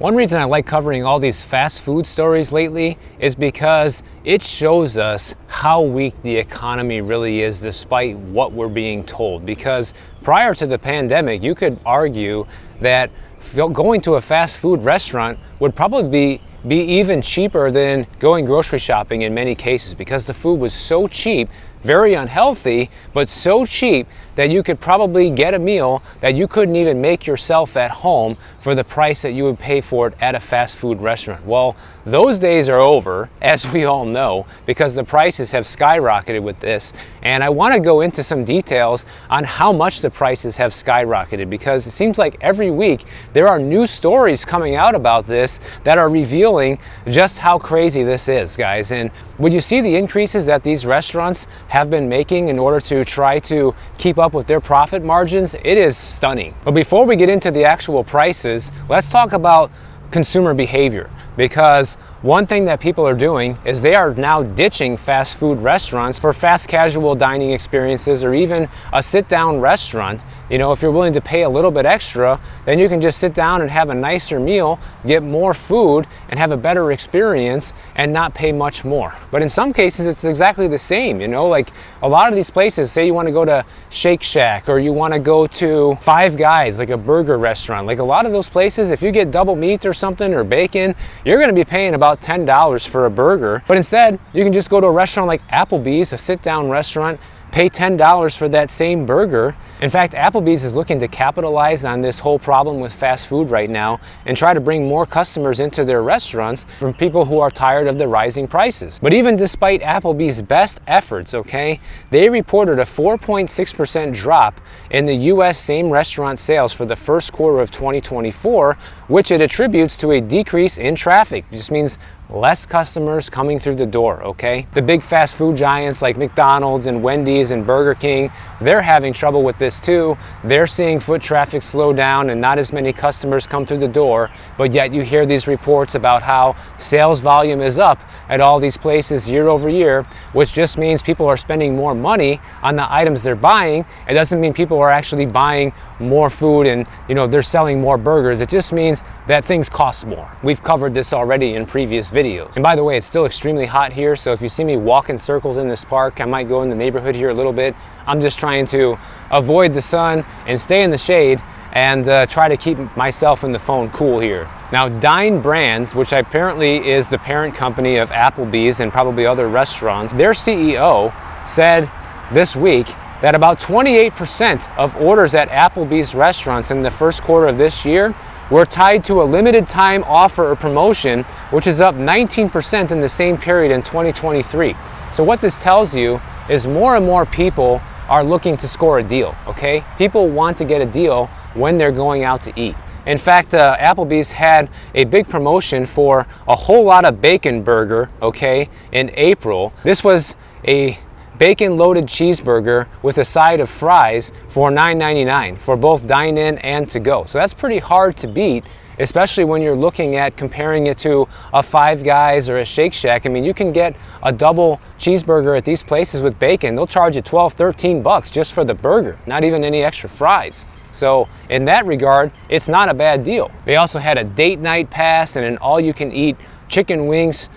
One reason I like covering all these fast food stories lately is because it shows us how weak the economy really is despite what we're being told. Because prior to the pandemic, you could argue that going to a fast food restaurant would probably be even cheaper than going grocery shopping in many cases, because the food was so cheap, very unhealthy, but so cheap that you could probably get a meal that you couldn't even make yourself at home for the price that you would pay for it at a fast food restaurant. Well, those days are over, as we all know, because the prices have skyrocketed with this. And I want to go into some details on how much the prices have skyrocketed, because it seems like every week there are new stories coming out about this that are revealing just how crazy this is, guys. And when you see the increases that these restaurants have been making in order to try to keep up with their profit margins, it is stunning. But before we get into the actual prices, let's talk about consumer behavior, because one thing that people are doing is they are now ditching fast food restaurants for fast casual dining experiences, or even a sit-down restaurant. You know, if you're willing to pay a little bit extra, then you can just sit down and have a nicer meal, get more food, and have a better experience and not pay much more. But in some cases, it's exactly the same. You know, like a lot of these places, say you want to go to Shake Shack or you want to go to Five Guys, like a burger restaurant. Like a lot of those places, if you get double meat or something or bacon, you're going to be paying about $10 for a burger. But instead, you can just go to a restaurant like Applebee's, a sit-down restaurant, pay $10 for that same burger. In fact, Applebee's is looking to capitalize on this whole problem with fast food right now and try to bring more customers into their restaurants from people who are tired of the rising prices. But even despite Applebee's best efforts, okay, they reported a 4.6% drop in the US same restaurant sales for the first quarter of 2024, which it attributes to a decrease in traffic. It just means less customers coming through the door, okay? The big fast food giants like McDonald's and Wendy's and Burger King, they're having trouble with this too. They're seeing foot traffic slow down and not as many customers come through the door, but yet you hear these reports about how sales volume is up at all these places year over year, which just means people are spending more money on the items they're buying. It doesn't mean people are actually buying more food and, you know, they're selling more burgers. It just means that things cost more. We've covered this already in previous videos. And by the way, it's still extremely hot here, so if you see me walk in circles in this park, I might go in the neighborhood here a little bit. I'm just trying to avoid the sun and stay in the shade and try to keep myself and the phone cool here. Now, Dine Brands, which apparently is the parent company of Applebee's and probably other restaurants, their CEO said this week that about 28% of orders at Applebee's restaurants in the first quarter of this year were tied to a limited time offer or promotion, which is up 19% in the same period in 2023. So what this tells you is more and more people are looking to score a deal, okay? People want to get a deal when they're going out to eat. In fact, Applebee's had a big promotion for a whole lot of bacon burger, okay, in April. This was a bacon loaded cheeseburger with a side of fries for $9.99 for both dine-in and to go. So that's pretty hard to beat, especially when you're looking at comparing it to a Five Guys or a Shake Shack. I mean, you can get a double cheeseburger at these places with bacon. They'll charge you $12-13 just for the burger, not even any extra fries. So in that regard, it's not a bad deal. They also had a date night pass and an all-you-can-eat chicken wings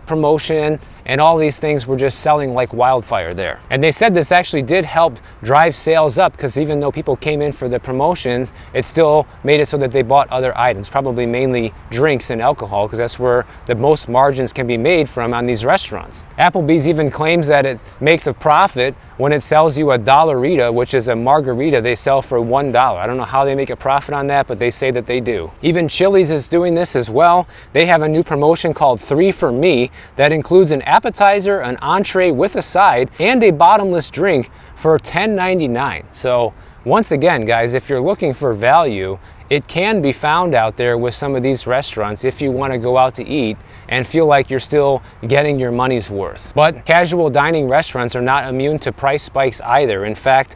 promotion, and all these things were just selling like wildfire there. And they said this actually did help drive sales up, because even though people came in for the promotions, it still made it so that they bought other items, probably mainly drinks and alcohol, because that's where the most margins can be made from on these restaurants. Applebee's even claims that it makes a profit when it sells you a Dollarita, which is a margarita they sell for $1. I don't know how they make a profit on that, but they say that they do. Even Chili's is doing this as well. They have a new promotion called 3 for Me that includes an appetizer, an entree with a side, and a bottomless drink for $10.99. So once again, guys, if you're looking for value, it can be found out there with some of these restaurants if you want to go out to eat and feel like you're still getting your money's worth. But casual dining restaurants are not immune to price spikes either. In fact,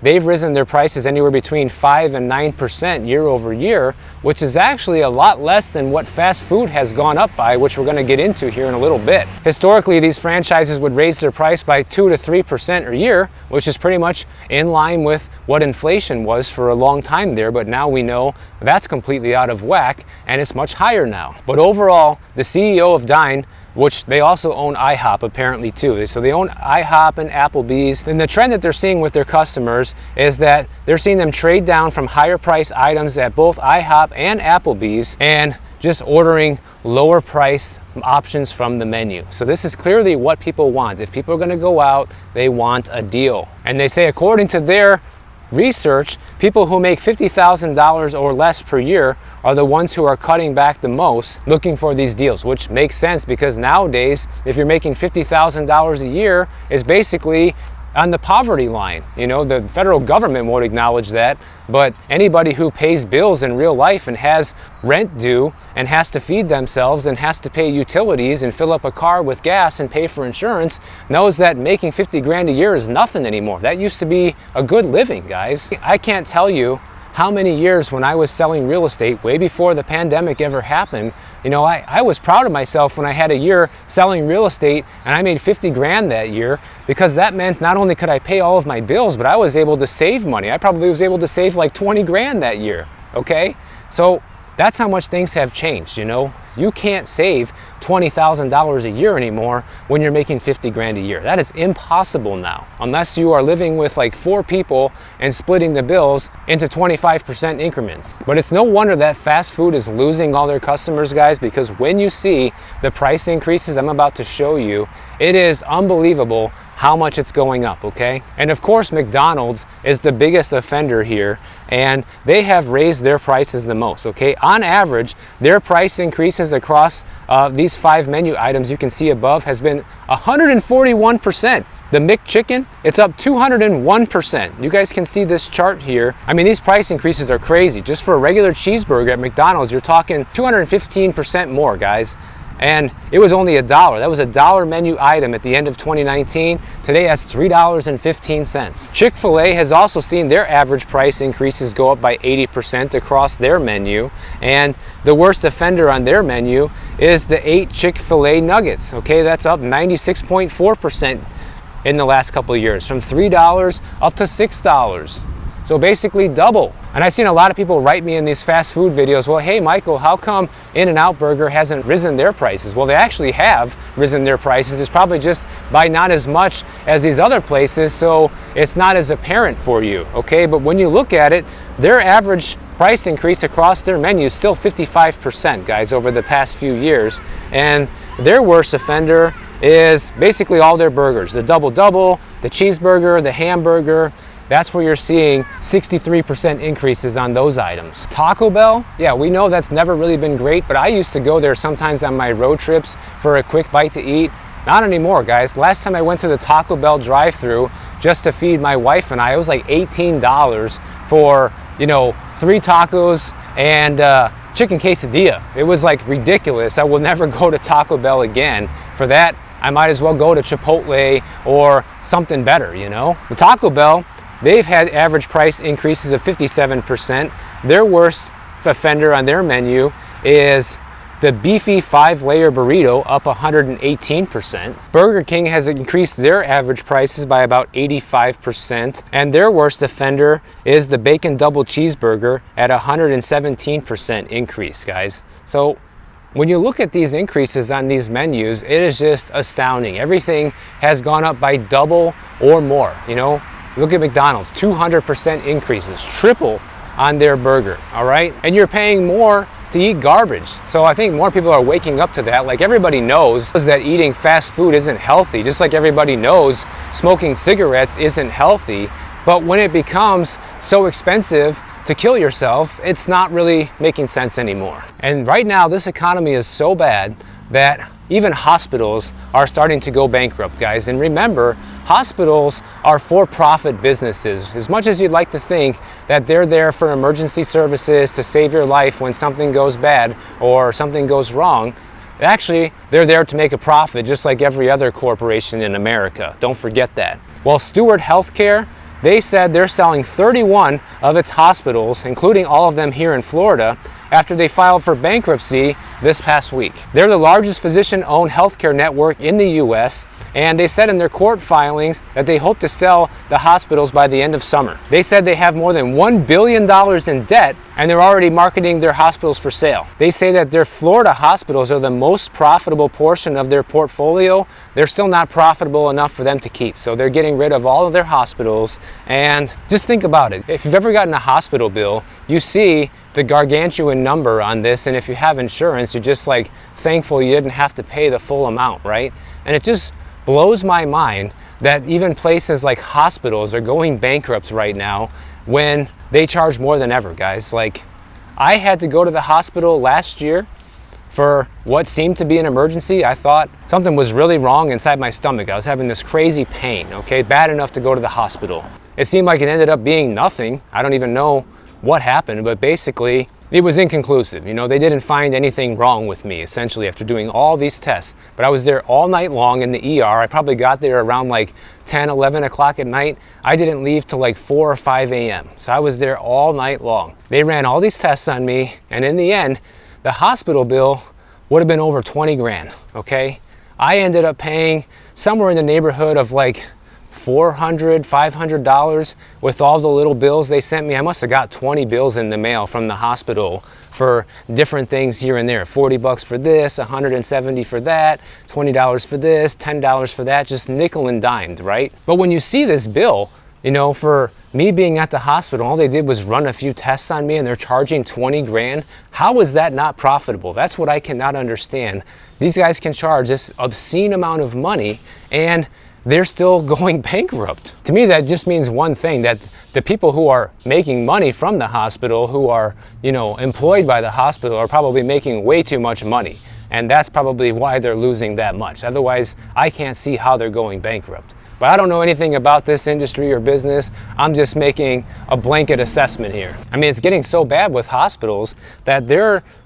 they've risen their prices anywhere between 5 and 9% year over year, which is actually a lot less than what fast food has gone up by, which we're going to get into here in a little bit. Historically, these franchises would raise their price by 2 to 3% a year, which is pretty much in line with what inflation was for a long time there, but now we know that's completely out of whack and it's much higher now. But overall, the CEO of Dine, which they also own IHOP apparently too. So they own IHOP and Applebee's. And the trend that they're seeing with their customers is that they're seeing them trade down from higher price items at both IHOP and Applebee's and just ordering lower price options from the menu. So this is clearly what people want. If people are gonna go out, they want a deal. And they say according to their research, people who make $50,000 or less per year are the ones who are cutting back the most, looking for these deals, which makes sense because nowadays, if you're making $50,000 a year, it's basically on the poverty line. You know, the federal government won't acknowledge that, but anybody who pays bills in real life and has rent due and has to feed themselves and has to pay utilities and fill up a car with gas and pay for insurance knows that making 50 grand a year is nothing anymore. That used to be a good living, guys. I can't tell you how many years when I was selling real estate way before the pandemic ever happened, you know, I was proud of myself when I had a year selling real estate and I made 50 grand that year, because that meant not only could I pay all of my bills, but I was able to save money. I probably was able to save like 20 grand that year, okay? So that's how much things have changed, you know? You can't save $20,000 a year anymore when you're making 50 grand a year. That is impossible now, unless you are living with like 4 people and splitting the bills into 25% increments. But it's no wonder that fast food is losing all their customers, guys, because when you see the price increases I'm about to show you, it is unbelievable how much it's going up, okay? And of course, McDonald's is the biggest offender here, and they have raised their prices the most, okay? On average, their price increases across these 5 menu items you can see above has been 141%. The McChicken, it's up 201%. You guys can see this chart here. I mean, these price increases are crazy. Just for a regular cheeseburger at McDonald's, you're talking 215% more, guys. And it was only $1. That was a $1 menu item at the end of 2019. Today, that's $3.15. Chick-fil-A has also seen their average price increases go up by 80% across their menu. And the worst offender on their menu is the 8 Chick-fil-A nuggets. Okay, that's up 96.4% in the last couple of years, from $3 up to $6. So basically double. And I've seen a lot of people write me in these fast food videos, well, hey Michael, how come In-N-Out Burger hasn't risen their prices? Well, they actually have risen their prices. It's probably just by not as much as these other places, so it's not as apparent for you, okay? But when you look at it, their average price increase across their menu is still 55%, guys, over the past few years. And their worst offender is basically all their burgers. The double-double, the cheeseburger, the hamburger. That's where you're seeing 63% increases on those items. Taco Bell, yeah, we know that's never really been great, but I used to go there sometimes on my road trips for a quick bite to eat. Not anymore, guys. Last time I went to the Taco Bell drive-thru just to feed my wife and I, it was like $18 for, you know, 3 tacos and chicken quesadilla. It was like ridiculous. I will never go to Taco Bell again. For that, I might as well go to Chipotle or something better, you know? With Taco Bell, they've had average price increases of 57%. Their worst offender on their menu is the beefy 5-layer burrito, up 118%. Burger King has increased their average prices by about 85%. And their worst offender is the bacon double cheeseburger at 117% increase, guys. So when you look at these increases on these menus, it is just astounding. Everything has gone up by double or more, you know? Look at McDonald's, 200% increases, triple on their burger, all right? And you're paying more to eat garbage. So I think more people are waking up to that. Like, everybody knows that eating fast food isn't healthy, just like everybody knows smoking cigarettes isn't healthy. But when it becomes so expensive to kill yourself, it's not really making sense anymore. And right now, this economy is so bad that even hospitals are starting to go bankrupt, guys. And remember, hospitals are for-profit businesses. As much as you'd like to think that they're there for emergency services to save your life when something goes bad or something goes wrong, actually, they're there to make a profit just like every other corporation in America. Don't forget that. Well, Steward Healthcare, they said they're selling 31 of its hospitals, including all of them here in Florida, after they filed for bankruptcy this past week. They're the largest physician-owned healthcare network in the U.S., and they said in their court filings that they hope to sell the hospitals by the end of summer. They said they have more than $1 billion in debt, and they're already marketing their hospitals for sale. They say that their Florida hospitals are the most profitable portion of their portfolio. They're still not profitable enough for them to keep, so they're getting rid of all of their hospitals. And just think about it. If you've ever gotten a hospital bill, you see the gargantuan number on this, and if you have insurance, you're just like thankful you didn't have to pay the full amount, right? And it just blows my mind that even places like hospitals are going bankrupt right now when they charge more than ever, guys. Like, I had to go to the hospital last year for what seemed to be an emergency. I thought something was really wrong inside my stomach. I was having this crazy pain, okay, bad enough to go to the hospital. It seemed like it ended up being nothing. I don't even know what happened, but basically it was inconclusive. You know, they didn't find anything wrong with me, essentially, after doing all these tests. But I was there all night long in the ER. I probably got there around like 10, 11 o'clock at night. I didn't leave till like 4 or 5 a.m. So I was there all night long. They ran all these tests on me, and in the end, the hospital bill would have been over 20 grand, okay? I ended up paying somewhere in the neighborhood of like $400, $500 with all the little bills they sent me. I must have got 20 bills in the mail from the hospital for different things here and there. 40 bucks for this, 170 for that, $20 for this, $10 for that, just nickel and dimed, right? But when you see this bill, you know, for me being at the hospital, all they did was run a few tests on me and they're charging 20 grand. How is that not profitable? That's what I cannot understand. These guys can charge this obscene amount of money and they're still going bankrupt. To me, that just means one thing, that the people who are making money from the hospital, who are, you know, employed by the hospital, are probably making way too much money. And that's probably why they're losing that much. Otherwise, I can't see how they're going bankrupt. But I don't know anything about this industry or business. I'm just making a blanket assessment here. I mean, it's getting so bad with hospitals that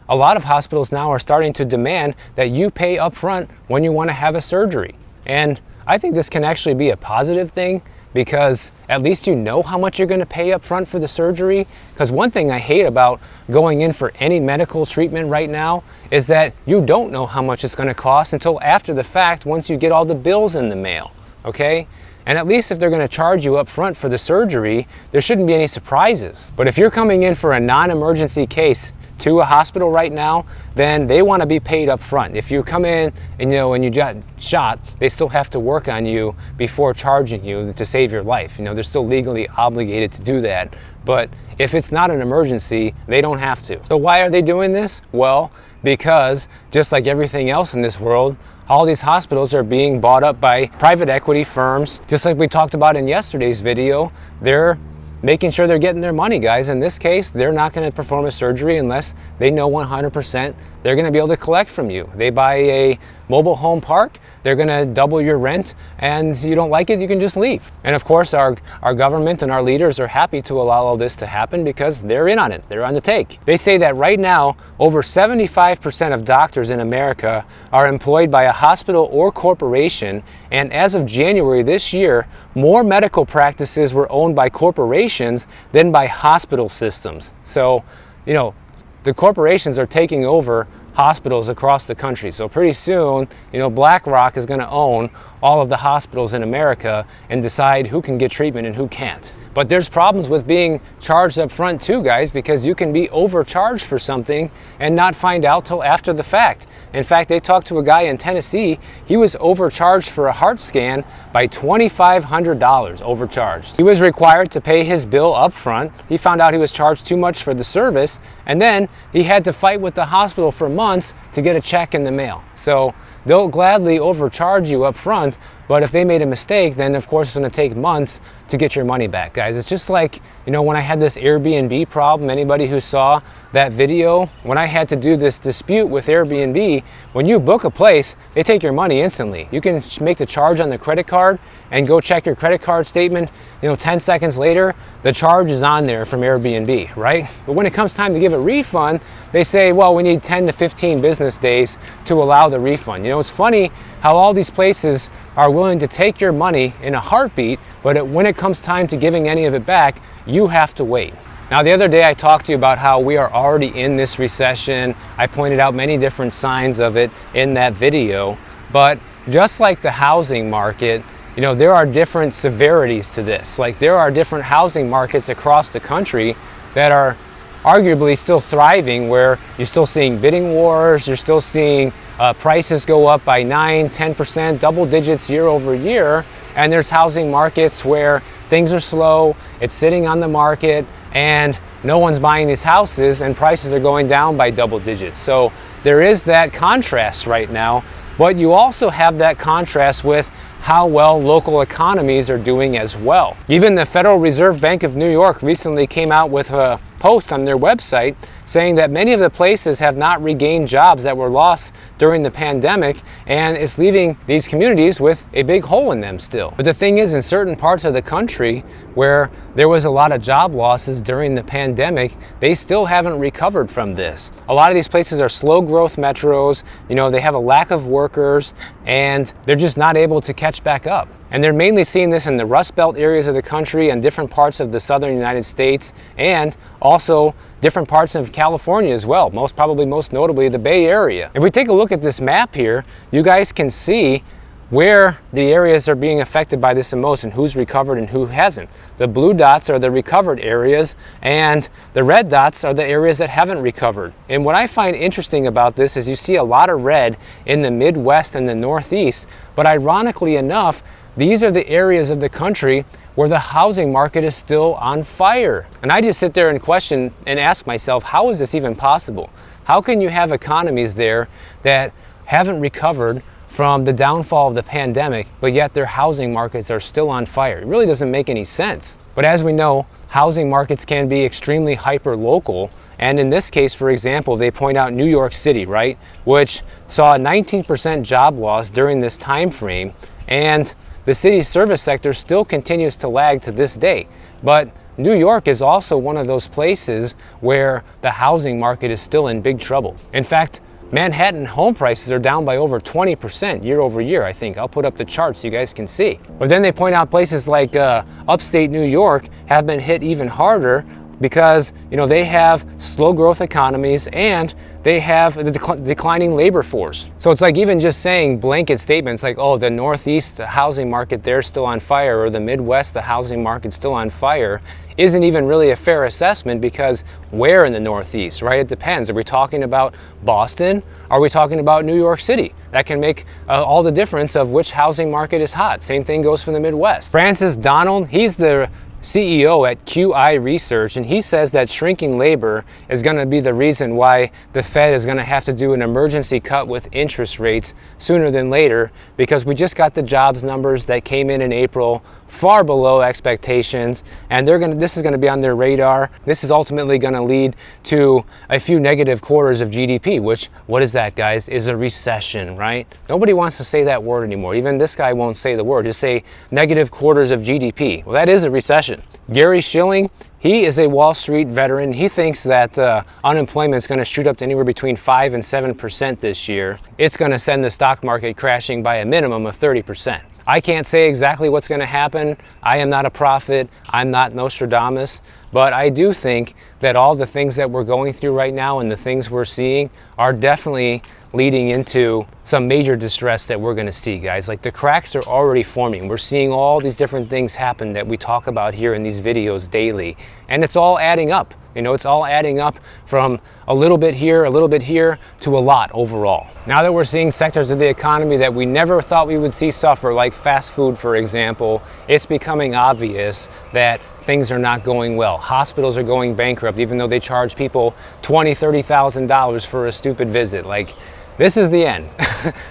a lot of hospitals now are starting to demand that you pay up front when you want to have a surgery. And I think this can actually be a positive thing, because at least you know how much you're going to pay up front for the surgery. Because one thing I hate about going in for any medical treatment right now is that you don't know how much it's going to cost until after the fact, once you get all the bills in the mail, okay? And at least if they're going to charge you up front for the surgery, there shouldn't be any surprises. But if you're coming in for a non-emergency case to a hospital right now, then they want to be paid up front. If you come in and you got shot, they still have to work on you before charging you to save your life. You know, they're still legally obligated to do that. But if it's not an emergency, they don't have to. So why are they doing this? Well, because just like everything else in this world, all these hospitals are being bought up by private equity firms. Just like we talked about in yesterday's video, they're making sure they're getting their money, guys. In this case, they're not going to perform a surgery unless they know 100% they're going to be able to collect from you. They buy a mobile home park, they're going to double your rent, and you don't like it, you can just leave. And of course, our government and our leaders are happy to allow all this to happen because they're in on it. They're on the take. They say that right now, over 75% of doctors in America are employed by a hospital or corporation, and as of January this year, more medical practices were owned by corporations than by hospital systems. So, you know, the corporations are taking over hospitals across the country. So pretty soon, you know, BlackRock is going to own all of the hospitals in America and decide who can get treatment and who can't. But there's problems with being charged up front too, guys, because you can be overcharged for something and not find out till after the fact. In fact, they talked to a guy in Tennessee. He was overcharged for a heart scan by $2,500 overcharged. He was required to pay his bill up front. He found out he was charged too much for the service, and then he had to fight with the hospital for months to get a check in the mail. So they'll gladly overcharge you up front, but if they made a mistake, then of course it's going to take months to get your money back, guys. It's just like, you know, when I had this Airbnb problem, anybody who saw that video, when I had to do this dispute with Airbnb, when you book a place, they take your money instantly. You can make the charge on the credit card and go check your credit card statement, you know, 10 seconds later, the charge is on there from Airbnb, right? But when it comes time to give a refund, they say, well, we need 10 to 15 business days to allow the refund. You know, it's funny how all these places are willing to take your money in a heartbeat, but when it comes time to giving any of it back, you have to wait. Now, the other day I talked to you about how we are already in this recession. I pointed out many different signs of it in that video, but just like the housing market, you know, there are different severities to this. Like, there are different housing markets across the country that are arguably still thriving, where you're still seeing bidding wars, you're still seeing prices go up by 9-10%, double digits year over year, and there's housing markets where things are slow, it's sitting on the market, and no one's buying these houses, and prices are going down by double digits. So there is that contrast right now, but you also have that contrast with how well local economies are doing as well. Even the Federal Reserve Bank of New York recently came out with a post on their website saying that many of the places have not regained jobs that were lost during the pandemic, and it's leaving these communities with a big hole in them still. But the thing is, in certain parts of the country where there was a lot of job losses during the pandemic, they still haven't recovered from this. A lot of these places are slow growth metros, you know, they have a lack of workers, and they're just not able to catch back up. And they're mainly seeing this in the Rust Belt areas of the country and different parts of the southern United States, and also different parts of California as well, most notably the Bay Area. If we take a look at this map here, you guys can see where the areas are being affected by this the most and who's recovered and who hasn't. The blue dots are the recovered areas, and the red dots are the areas that haven't recovered. And what I find interesting about this is you see a lot of red in the Midwest and the Northeast, but ironically enough, these are the areas of the country where the housing market is still on fire. And I just sit there and question and ask myself, how is this even possible? How can you have economies there that haven't recovered from the downfall of the pandemic, but yet their housing markets are still on fire? It really doesn't make any sense. But as we know, housing markets can be extremely hyper-local. And in this case, for example, they point out New York City, right, which saw a 19% job loss during this time frame, and the city's service sector still continues to lag to this day. But New York is also one of those places where the housing market is still in big trouble. In fact, Manhattan home prices are down by over 20% year over year, I think. I'll put up the charts so you guys can see. But then they point out places like upstate New York have been hit even harder because, you know, they have slow growth economies and they have a declining labor force. So it's like even just saying blanket statements like, oh, the Northeast housing market there is still on fire, or the Midwest, the housing market's still on fire, isn't even really a fair assessment, because where in the Northeast, right? It depends. Are we talking about Boston? Are we talking about New York City? That can make all the difference of which housing market is hot. Same thing goes for the Midwest. Francis Donald, he's the CEO at QI Research, and he says that shrinking labor is going to be the reason why the Fed is going to have to do an emergency cut with interest rates sooner than later, because we just got the jobs numbers that came in April far below expectations, and this is going to be on their radar. This is ultimately going to lead to a few negative quarters of GDP, which, what is that, guys? Is a recession, right? Nobody wants to say that word anymore. Even this guy won't say the word. Just say negative quarters of GDP. Well, that is a recession. Gary Schilling, he is a Wall Street veteran. He thinks that unemployment is going to shoot up to anywhere between 5 and 7% this year. It's going to send the stock market crashing by a minimum of 30%. I can't say exactly what's going to happen. I am not a prophet. I'm not Nostradamus. But I do think that all the things that we're going through right now and the things we're seeing are definitely leading into some major distress that we're going to see, guys. Like, the cracks are already forming. We're seeing all these different things happen that we talk about here in these videos daily. And it's all adding up. You know, it's all adding up from a little bit here to a lot overall. Now that we're seeing sectors of the economy that we never thought we would see suffer, like fast food, for example, it's becoming obvious that things are not going well. Hospitals are going bankrupt, even though they charge people $20,000, $30,000 for a stupid visit. Like, this is the end.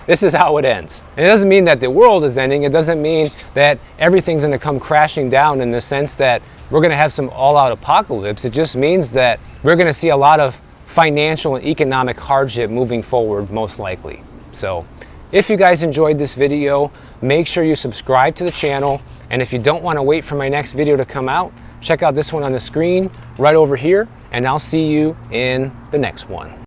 This is how it ends. And it doesn't mean that the world is ending. It doesn't mean that everything's going to come crashing down in the sense that we're going to have some all-out apocalypse. It just means that we're going to see a lot of financial and economic hardship moving forward, most likely. So if you guys enjoyed this video, make sure you subscribe to the channel. And if you don't want to wait for my next video to come out, check out this one on the screen right over here, and I'll see you in the next one.